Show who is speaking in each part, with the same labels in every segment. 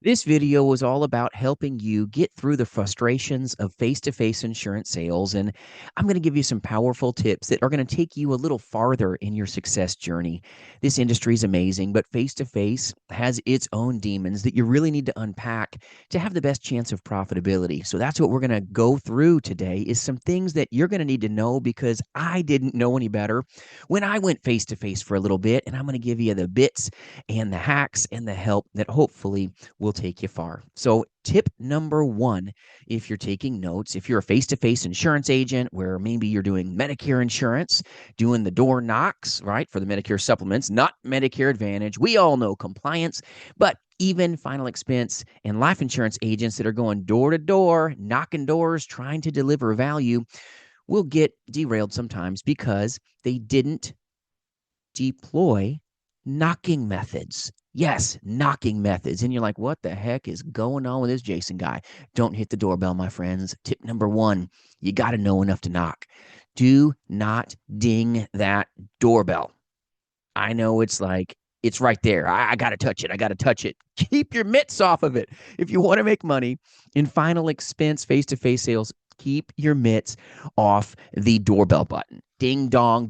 Speaker 1: This video was all about helping you get through the frustrations of face-to-face insurance sales, and I'm going to give you some powerful tips that are going to take you a little farther in your success journey. This industry is amazing, but face-to-face has its own demons that you really need to unpack to have the best chance of profitability. So that's what we're going to go through today is some things that you're going to need to know because I didn't know any better when I went face-to-face for a little bit, and I'm going to give you the bits and the hacks and the help that hopefully will take you far. So, tip number one, if you're taking notes, if you're a face to face insurance agent where maybe you're doing Medicare insurance, doing the door knocks, right, for the Medicare supplements, not Medicare Advantage. We all know compliance, but even final expense and life insurance agents that are going door to door, knocking doors, trying to deliver value will get derailed sometimes because they didn't deploy knocking methods. Yes, knocking methods. And you're like, what the heck is going on with this Jason guy? Don't hit the doorbell, my friends. Tip number one, you got to know enough to knock. Do not ding that doorbell. I know it's like, it's right there. I got to touch it. I got to touch it. Keep your mitts off of it. If you want to make money in final expense face to face sales, keep your mitts off the doorbell button. Ding dong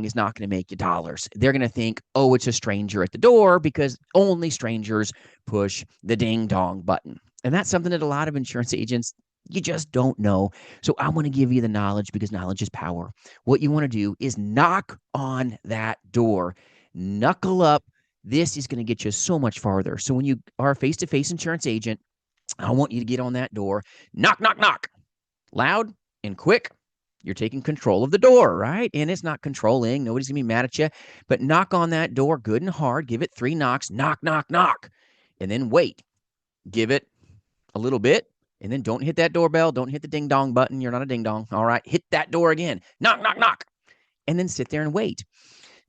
Speaker 1: is not going to make you dollars. They're going to think, oh, it's a stranger at the door because only strangers push the ding dong button. And that's something that a lot of insurance agents, you just don't know. So I want to give you the knowledge because knowledge is power. What you want to do is knock on that door, knuckle up. This is going to get you so much farther. So when you are a face to face insurance agent, I want you to get on that door, knock, knock, knock, loud and quick. You're taking control of the door, right? And it's not controlling. Nobody's going to be mad at you. But knock on that door good and hard. Give it 3 knocks. Knock, knock, knock. And then wait. Give it a little bit. And then don't hit that doorbell. Don't hit the ding dong button. You're not a ding dong. All right. Hit that door again. Knock, knock, knock. And then sit there and wait.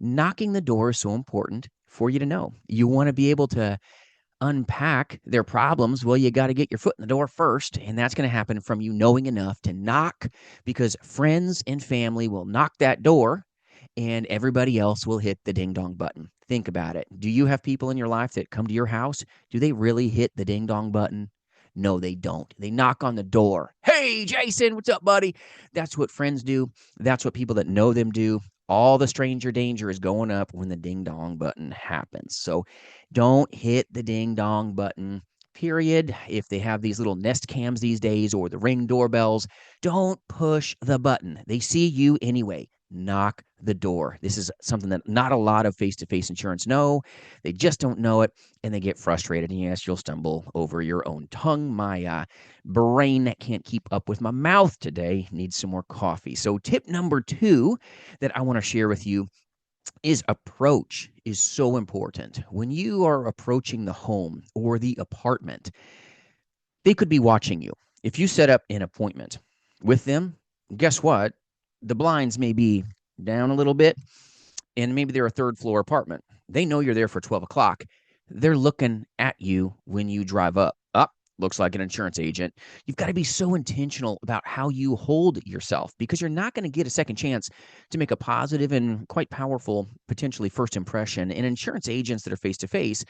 Speaker 1: Knocking the door is so important for you to know. You want to be able to unpack their problems, well, you got to get your foot in the door first. And that's going to happen from you knowing enough to knock because friends and family will knock that door and everybody else will hit the ding dong button. Think about it. Do you have people in your life that come to your house? Do they really hit the ding dong button? No, they don't. They knock on the door. Hey, Jason, what's up, buddy? That's what friends do. That's what people that know them do. All the stranger danger is going up when the ding dong button happens. So don't hit the ding dong button, period. If they have these little Nest cams these days or the Ring doorbells, don't push the button. They see you anyway. Knock the door. This is something that not a lot of face-to-face insurance know. They just don't know it, and they get frustrated. And yes, you'll stumble over your own tongue. My brain can't keep up with my mouth today. Needs some more coffee. So tip number 2 that I want to share with you is approach is so important. When you are approaching the home or the apartment, they could be watching you. If you set up an appointment with them, guess what? The blinds may be down a little bit, and maybe they're a third floor apartment. They know you're there for 12 o'clock. They're looking at you when you drive up. Up, looks like an insurance agent. You've got to be so intentional about how you hold yourself because you're not going to get a second chance to make a positive and quite powerful, potentially first impression. And insurance agents that are face to face,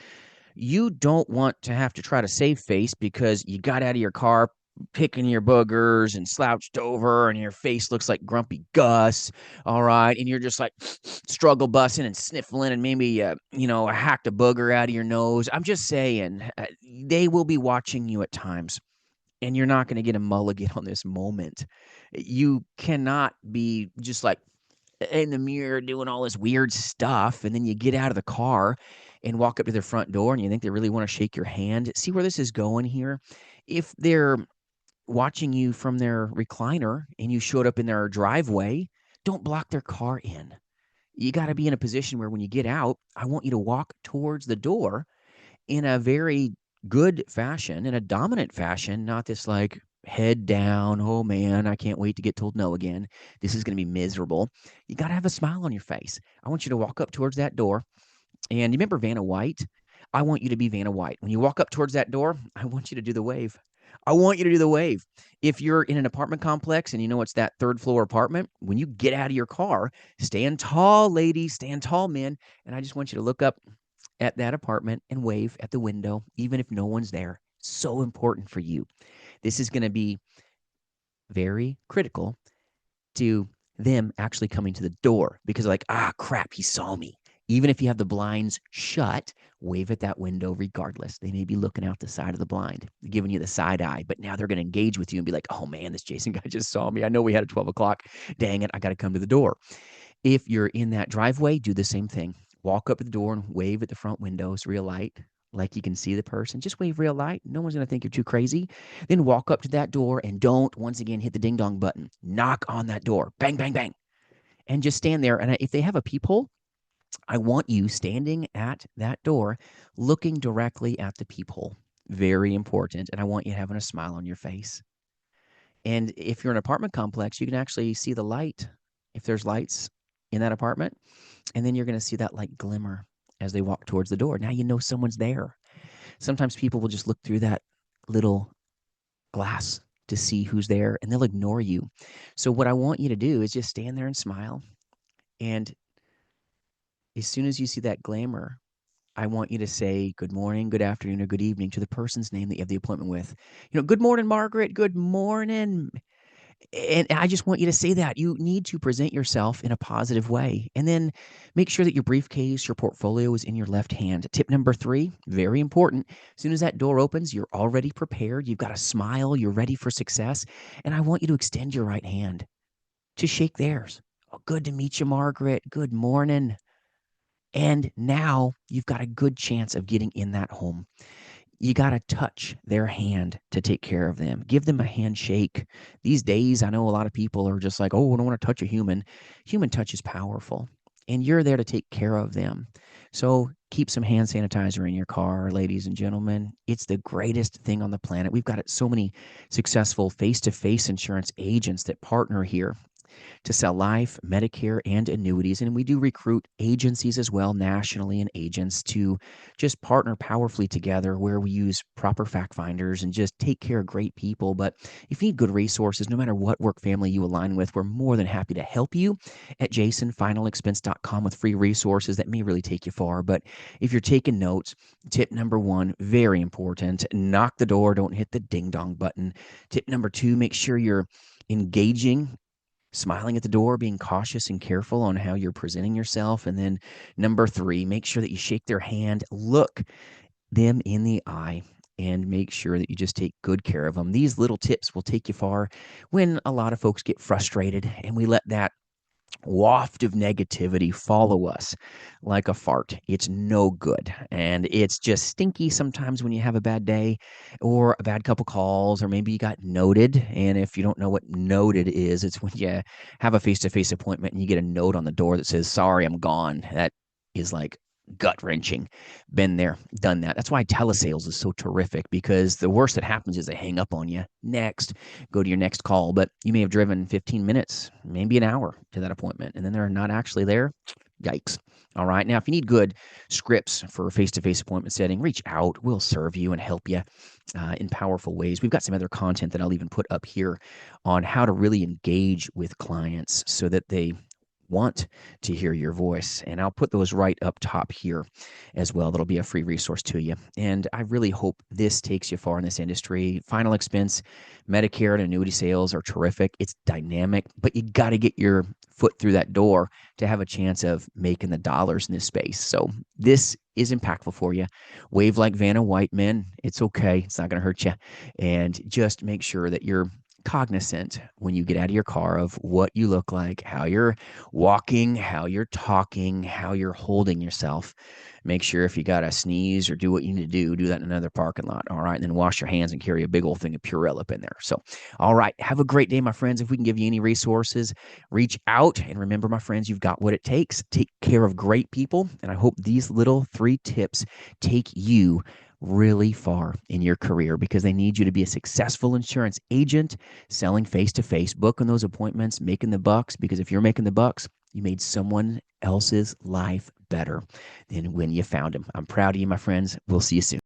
Speaker 1: you don't want to have to try to save face because you got out of your car picking your boogers and slouched over and your face looks like Grumpy Gus. All right. And you're just like struggle bussing and sniffling and maybe, hacked a booger out of your nose. I'm just saying they will be watching you at times and you're not going to get a mulligan on this moment. You cannot be just like in the mirror doing all this weird stuff. And then you get out of the car and walk up to their front door and you think they really want to shake your hand. See where this is going here? If they're watching you from their recliner and you showed up in their driveway, don't block their car in. You got to be in a position where when you get out, I want you to walk towards the door in a very good fashion, in a dominant fashion, not this like head down, oh man, I can't wait to get told no again. This is going to be miserable. You got to have a smile on your face. I want you to walk up towards that door. And you remember Vanna White? I want you to be Vanna White. When you walk up towards that door, I want you to do the wave. I want you to do the wave. If you're in an apartment complex and you know it's that third floor apartment, when you get out of your car, stand tall, ladies, stand tall, men. And I just want you to look up at that apartment and wave at the window, even if no one's there. So important for you. This is going to be very critical to them actually coming to the door because they're like, ah, crap, he saw me. Even if you have the blinds shut, wave at that window regardless. They may be looking out the side of the blind, giving you the side eye, but now they're going to engage with you and be like, oh man, this Jason guy just saw me. I know we had a 12 o'clock. Dang it, I got to come to the door. If you're in that driveway, do the same thing. Walk up to the door and wave at the front windows, real light, like you can see the person. Just wave real light. No one's going to think you're too crazy. Then walk up to that door and don't, once again, hit the ding dong button. Knock on that door. Bang, bang, bang. And just stand there. And if they have a peephole, I want you standing at that door, looking directly at the peephole. Very important. And I want you having a smile on your face. And if you're in an apartment complex, you can actually see the light if there's lights in that apartment. And then you're going to see that light glimmer as they walk towards the door. Now you know someone's there. Sometimes people will just look through that little glass to see who's there and they'll ignore you. So, what I want you to do is just stand there and smile. And as soon as you see that glimmer, I want you to say good morning, good afternoon, or good evening to the person's name that you have the appointment with. Good morning, Margaret. Good morning. And I just want you to say that. You need to present yourself in a positive way. And then make sure that your briefcase, your portfolio is in your left hand. Tip number 3, very important. As soon as that door opens, you're already prepared. You've got a smile. You're ready for success. And I want you to extend your right hand to shake theirs. Oh, good to meet you, Margaret. Good morning. And now you've got a good chance of getting in that home. You got to touch their hand to take care of them. Give them a handshake. These days, I know a lot of people are just like, oh, I don't want to touch a human. Human touch is powerful, and you're there to take care of them. So keep some hand sanitizer in your car, ladies and gentlemen. It's the greatest thing on the planet. We've got so many successful face-to-face insurance agents that partner here to sell life, Medicare, and annuities. And we do recruit agencies as well, nationally, and agents to just partner powerfully together where we use proper fact finders and just take care of great people. But if you need good resources, no matter what work family you align with, we're more than happy to help you at jasonfinalexpense.com with free resources that may really take you far. But if you're taking notes, tip number 1, very important, knock the door, don't hit the ding dong button. Tip number 2, make sure you're engaging, smiling at the door, being cautious and careful on how you're presenting yourself. And then number 3, make sure that you shake their hand, look them in the eye, and make sure that you just take good care of them. These little tips will take you far when a lot of folks get frustrated and we let that waft of negativity follow us like a fart. It's no good. And it's just stinky sometimes when you have a bad day or a bad couple calls, or maybe you got noted. And if you don't know what noted is, it's when you have a face-to-face appointment and you get a note on the door that says, sorry, I'm gone. That is like gut wrenching. Been there, done that. That's why telesales is so terrific, because the worst that happens is they hang up on you. Next, go to your next call. But you may have driven 15 minutes, maybe an hour to that appointment, and then they're not actually there. Yikes. All right. Now, if you need good scripts for a face-to-face appointment setting, reach out. We'll serve you and help you in powerful ways. We've got some other content that I'll even put up here on how to really engage with clients so that they want to hear your voice. And I'll put those right up top here as well. That'll be a free resource to you. And I really hope this takes you far in this industry. Final expense, Medicare, and annuity sales are terrific. It's dynamic, but you got to get your foot through that door to have a chance of making the dollars in this space. So this is impactful for you. Wave like Vanna White, men. It's okay. It's not going to hurt you. And just make sure that you're cognizant when you get out of your car of what you look like, how you're walking, how you're talking, how you're holding yourself. Make sure if you got to sneeze or do what you need to do that in another parking lot. All right. And then wash your hands and carry a big old thing of Purell up in there. So, all right. Have a great day, my friends. If we can give you any resources, reach out. And remember, my friends, you've got what it takes. Take care of great people. And I hope these little 3 tips take you really far in your career, because they need you to be a successful insurance agent selling face-to-face, booking those appointments, making the bucks, because if you're making the bucks, you made someone else's life better than when you found him. I'm proud of you, my friends. We'll see you soon.